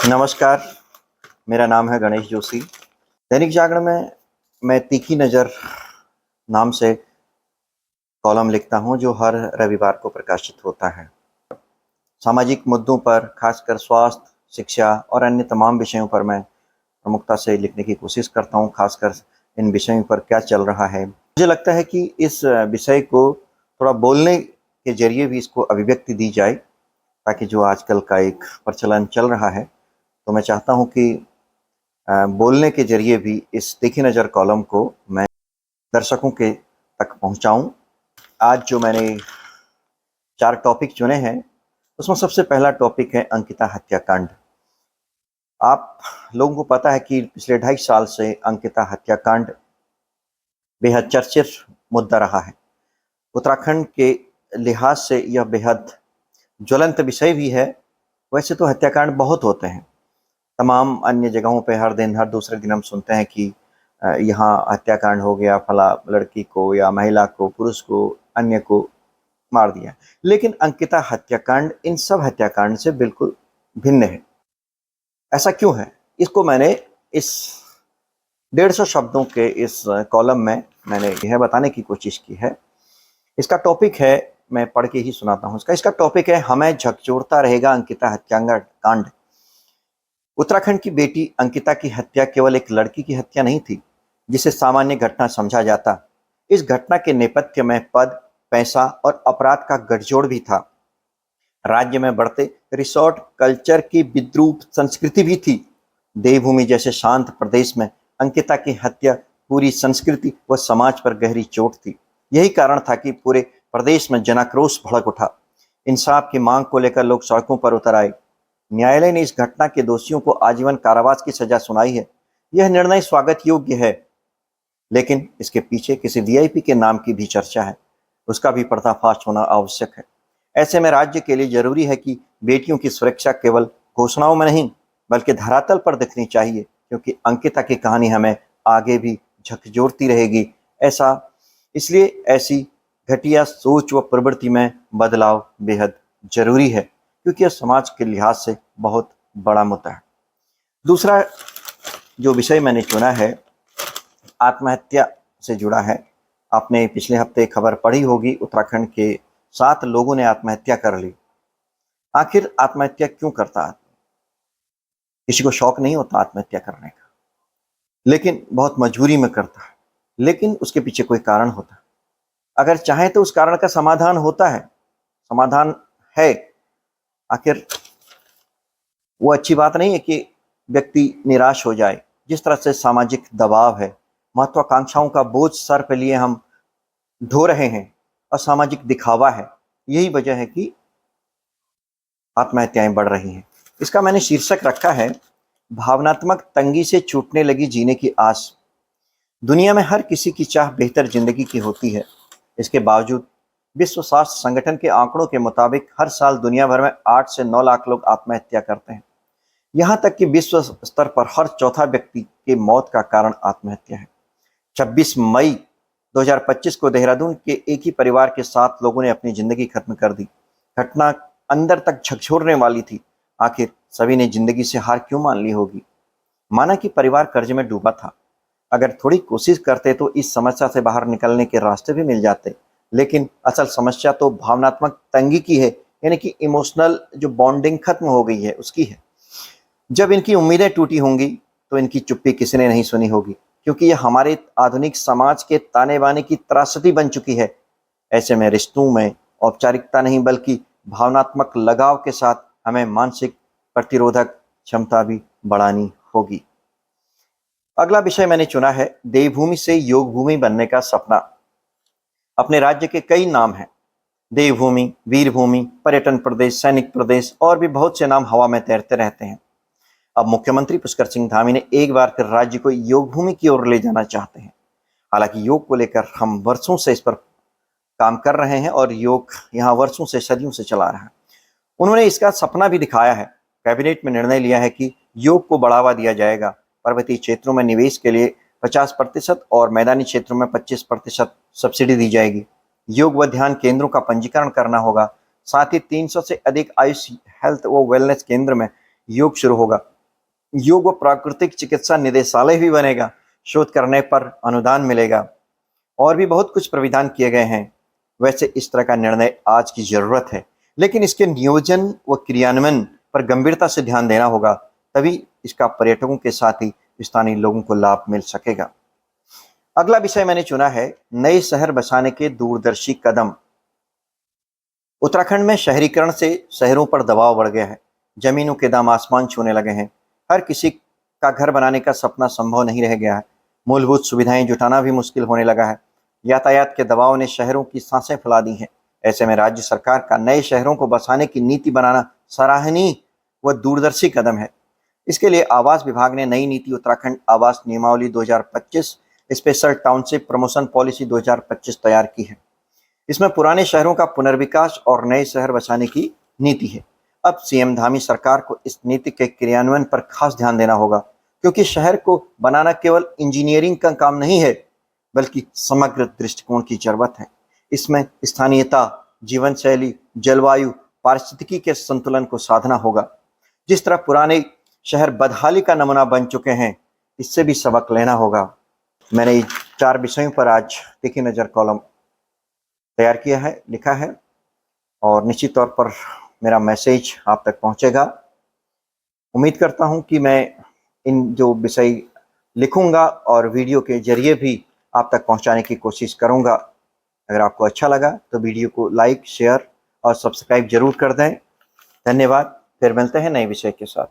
नमस्कार, मेरा नाम है गणेश जोशी। दैनिक जागरण में मैं तीखी नज़र नाम से कॉलम लिखता हूँ जो हर रविवार को प्रकाशित होता है। सामाजिक मुद्दों पर खासकर स्वास्थ्य, शिक्षा और अन्य तमाम विषयों पर मैं प्रमुखता से लिखने की कोशिश करता हूँ, खासकर इन विषयों पर क्या चल रहा है। मुझे लगता है कि इस विषय को थोड़ा बोलने के ज़रिए भी इसको अभिव्यक्ति दी जाए, ताकि जो आजकल का एक प्रचलन चल रहा है, तो मैं चाहता हूँ कि बोलने के ज़रिए भी इस तीखी नज़र कॉलम को मैं दर्शकों के तक पहुँचाऊँ। आज जो मैंने 4 टॉपिक चुने हैं, उसमें सबसे पहला टॉपिक है अंकिता हत्याकांड। आप लोगों को पता है कि पिछले 2.5 साल से अंकिता हत्याकांड बेहद चर्चित मुद्दा रहा है। उत्तराखंड के लिहाज से यह बेहद ज्वलंत विषय भी है। वैसे तो हत्याकांड बहुत होते हैं, तमाम अन्य जगहों पे हर दिन, हर दूसरे दिन हम सुनते हैं कि यहाँ हत्याकांड हो गया, फला लड़की को या महिला को, पुरुष को, अन्य को मार दिया। लेकिन अंकिता हत्याकांड इन सब हत्याकांड से बिल्कुल भिन्न है। ऐसा क्यों है? इसको मैंने इस 150 शब्दों के इस कॉलम में मैंने यह बताने की कोशिश की है। इसका टॉपिक है, मैं पढ़ के ही सुनाता हूँ इसका टॉपिक है, हमें झकझोरता रहेगा अंकिता हत्याकांड। उत्तराखंड की बेटी अंकिता की हत्या केवल एक लड़की की हत्या नहीं थी जिसे सामान्य घटना समझा जाता। इस घटना के नेपथ्य में पद, पैसा और अपराध का गठजोड़ भी था। राज्य में बढ़ते रिसोर्ट कल्चर की विद्रूप संस्कृति भी थी। देवभूमि जैसे शांत प्रदेश में अंकिता की हत्या पूरी संस्कृति व समाज पर गहरी चोट थी। यही कारण था कि पूरे प्रदेश में जनाक्रोश भड़क उठा। इंसाफ की मांग को लेकर लोग सड़कों पर उतर आए। न्यायालय ने इस घटना के दोषियों को आजीवन कारावास की सजा सुनाई है। यह निर्णय स्वागत योग्य है, लेकिन इसके पीछे किसी वीआईपी के नाम की भी चर्चा है। उसका भी पर्दाफाश होना आवश्यक है। ऐसे में राज्य के लिए जरूरी है कि बेटियों की सुरक्षा केवल घोषणाओं में नहीं बल्कि धरातल पर दिखनी चाहिए, क्योंकि अंकिता की कहानी हमें आगे भी झकझोरती रहेगी। इसलिए ऐसी घटिया सोच व प्रवृत्ति में बदलाव बेहद जरूरी है, क्योंकि यह समाज के लिहाज से बहुत बड़ा मुद्दा है। दूसरा जो विषय मैंने चुना है आत्महत्या से जुड़ा है। आपने पिछले हफ्ते खबर पढ़ी होगी, उत्तराखंड के 7 लोगों ने आत्महत्या कर ली। आखिर आत्महत्या क्यों करता आदमी? किसी को शौक नहीं होता आत्महत्या करने का, लेकिन बहुत मजबूरी में करता है। लेकिन उसके पीछे कोई कारण होता है। अगर चाहे तो उस कारण का समाधान होता है, समाधान है। आखिर वो अच्छी बात नहीं है कि व्यक्ति निराश हो जाए। जिस तरह से सामाजिक दबाव है, महत्वाकांक्षाओं का बोझ सर पे लिए हम ढो रहे हैं और सामाजिक दिखावा है, यही वजह है कि आत्महत्याएं बढ़ रही हैं। इसका मैंने शीर्षक रखा है, भावनात्मक तंगी से छूटने लगी जीने की आस। दुनिया में हर किसी की चाह बेहतर जिंदगी की होती है। इसके बावजूद विश्व स्वास्थ्य संगठन के आंकड़ों के मुताबिक हर साल दुनिया भर में 8 से 9 लाख लोग आत्महत्या करते हैं। यहाँ तक कि विश्व स्तर पर हर चौथा व्यक्ति की मौत का कारण आत्महत्या है। 26 मई 2025 को देहरादून के एक ही परिवार के 7 लोगों ने अपनी जिंदगी खत्म कर दी। घटना अंदर तक झकझोरने वाली थी। आखिर सभी ने जिंदगी से हार क्यों मान ली होगी? माना कि परिवार कर्ज में डूबा था। अगर थोड़ी कोशिश करते तो इस समस्या से बाहर निकलने के रास्ते भी मिल जाते। लेकिन असल समस्या तो भावनात्मक तंगी की है, यानी कि इमोशनल जो बॉन्डिंग खत्म हो गई है उसकी है। जब इनकी उम्मीदें टूटी होंगी तो इनकी चुप्पी किसी ने नहीं सुनी होगी, क्योंकि यह हमारे आधुनिक समाज के ताने बाने की त्रासदी बन चुकी है। ऐसे में रिश्तों में औपचारिकता नहीं बल्कि भावनात्मक लगाव के साथ हमें मानसिक प्रतिरोधक क्षमता भी बढ़ानी होगी। अगला विषय मैंने चुना है, देवभूमि से योग भूमि बनने का सपना। अपने राज्य के कई नाम हैं, देवभूमि, वीरभूमि, पर्यटन प्रदेश, सैनिक प्रदेश और भी बहुत से नाम हवा में तैरते रहते हैं। अब मुख्यमंत्री पुष्कर सिंह धामी ने एक बार फिर राज्य को योग भूमि की ओर ले जाना चाहते हैं। हालांकि योग को लेकर हम वर्षों से इस पर काम कर रहे हैं और योग यहाँ वर्षों से, सदियों से चला रहा है। उन्होंने इसका सपना भी दिखाया है। कैबिनेट में निर्णय लिया है कि योग को बढ़ावा दिया जाएगा। पर्वतीय क्षेत्रों में निवेश के लिए 50% और मैदानी क्षेत्रों में 25% सब्सिडी दी जाएगी। योग व ध्यान केंद्रों का पंजीकरण करना होगा। साथ ही 300 से अधिक आयुष, हेल्थ व वेलनेस केंद्र में योग शुरू होगा। योग व प्राकृतिक चिकित्सा निदेशालय भी बनेगा, शोध करने पर अनुदान मिलेगा और भी बहुत कुछ प्राविधान किए गए हैं। वैसे इस तरह का निर्णय आज की जरूरत है, लेकिन इसके नियोजन व क्रियान्वयन पर गंभीरता से ध्यान देना होगा, तभी इसका पर्यटकों के साथ ही स्थानीय लोगों को लाभ मिल सकेगा। अगला विषय मैंने चुना है नए शहर बसाने के दूरदर्शी कदम। उत्तराखंड में शहरीकरण से शहरों पर दबाव बढ़ गया है। जमीनों के दाम आसमान छूने लगे हैं। हर किसी का घर बनाने का सपना संभव नहीं रह गया है। मूलभूत सुविधाएं जुटाना भी मुश्किल होने लगा है। यातायात के दबाव ने शहरों की सांसें फैला दी हैं। ऐसे में राज्य सरकार का नए शहरों को बसाने की नीति बनाना सराहनीय व दूरदर्शी कदम है। इसके लिए आवास विभाग ने नई नीति उत्तराखंड आवास नियमावली 2025 स्पेशल टाउनशिप प्रमोशन पॉलिसी 2025 तैयार की है। इसमें पुराने शहरों का पुनर्विकास और नए शहर बसाने की नीति है। अब सीएम धामी सरकार को इस नीति के क्रियान्वयन पर खास ध्यान देना होगा, क्योंकि शहर को बनाना केवल इंजीनियरिंग का काम नहीं है, बल्कि समग्र दृष्टिकोण की जरूरत है। इसमें स्थानीयता, जीवन शैली, जलवायु, पारिस्थितिकी के संतुलन को साधना होगा। जिस तरह पुराने शहर बदहाली का नमूना बन चुके हैं, इससे भी सबक लेना होगा। मैंने 4 विषयों पर आज तिखी नज़र कॉलम तैयार किया है, लिखा है, और निश्चित तौर पर मेरा मैसेज आप तक पहुंचेगा। उम्मीद करता हूं कि मैं इन जो विषय लिखूंगा और वीडियो के जरिए भी आप तक पहुंचाने की कोशिश करूंगा। अगर आपको अच्छा लगा तो वीडियो को लाइक, शेयर और सब्सक्राइब जरूर कर दें। धन्यवाद। फिर मिलते हैं नए विषय के साथ।